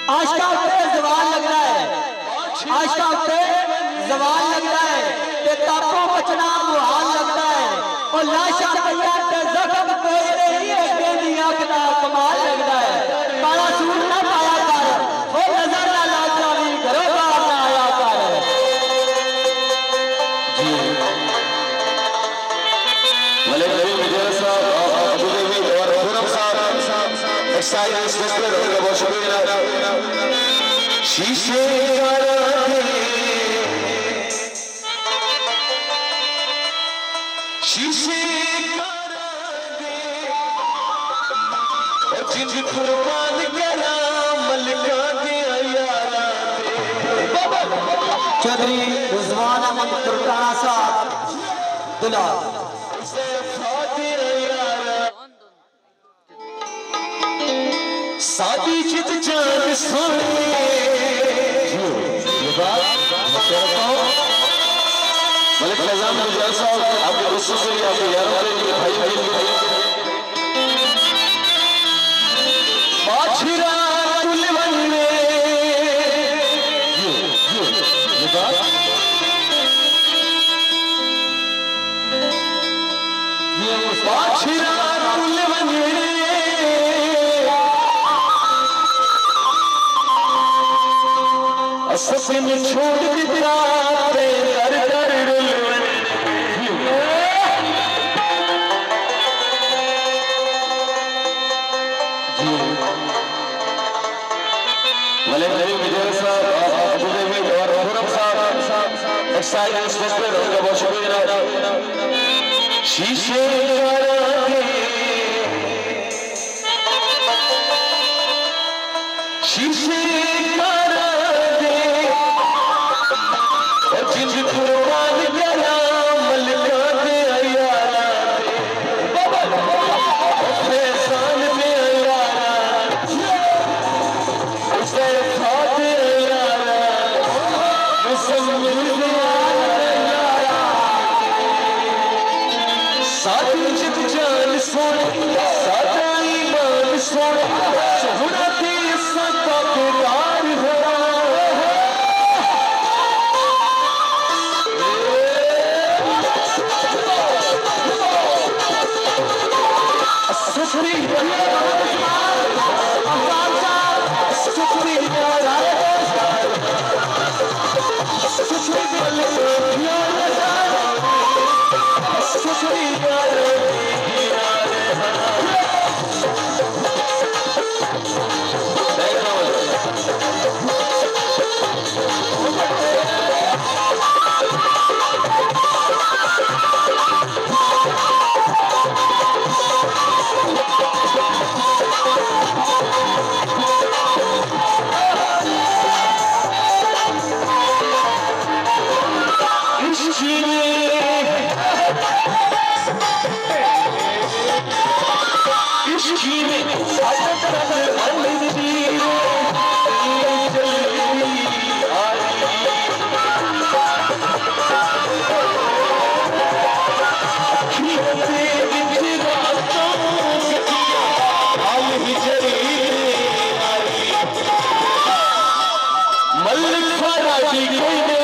आज का उत्ते जवान लग रहा है, आज का उत्ते जवान लग रहा है, ते तापों बचना मुहाल लगता है। और लाशा पैया ते जख्म कोई नहीं है, बेदी आंख दा कमाल लगता है। काला सूट ना पाया कर, वो नजर ना लाग जावी, घरों बाहर ना आया कर। जी मलिक नबी मिर्जा साहब अबू नबी और खुरम साहब एक्साइज इंस्पेक्टर उनका बहुत शुक्रिया। शीशे शीशे जिन कुर्बान करा मलिका दे यारा चौधरी रिजवान अहमद तुर्काना साहब दुला सादी चित जान सोने मलिक फैजान मिर्जा साहब आपके दोस्तों के लिए, आपके यारों के लिए, भाइयों के लिए बाछिरा तुलवन में बाछिरा तुलवन में असफिन छोड़ दिया कर कर रुलवन मलिक नबी मिर्जा साहब अबू नबी और खुरम साहब एक्साइज इंस्पेक्टर उनका बहुत शुक्रिया। शीशे शीशे जिन कुर्बान करा मलिका दे यारा फैजान दे यारा उसे खा दे यारा मुसम्मिल दे यारा सादी जित जान सोने सादा ईमान सोने सोहना दे सदा प्यार हो मलिक फराजी कोई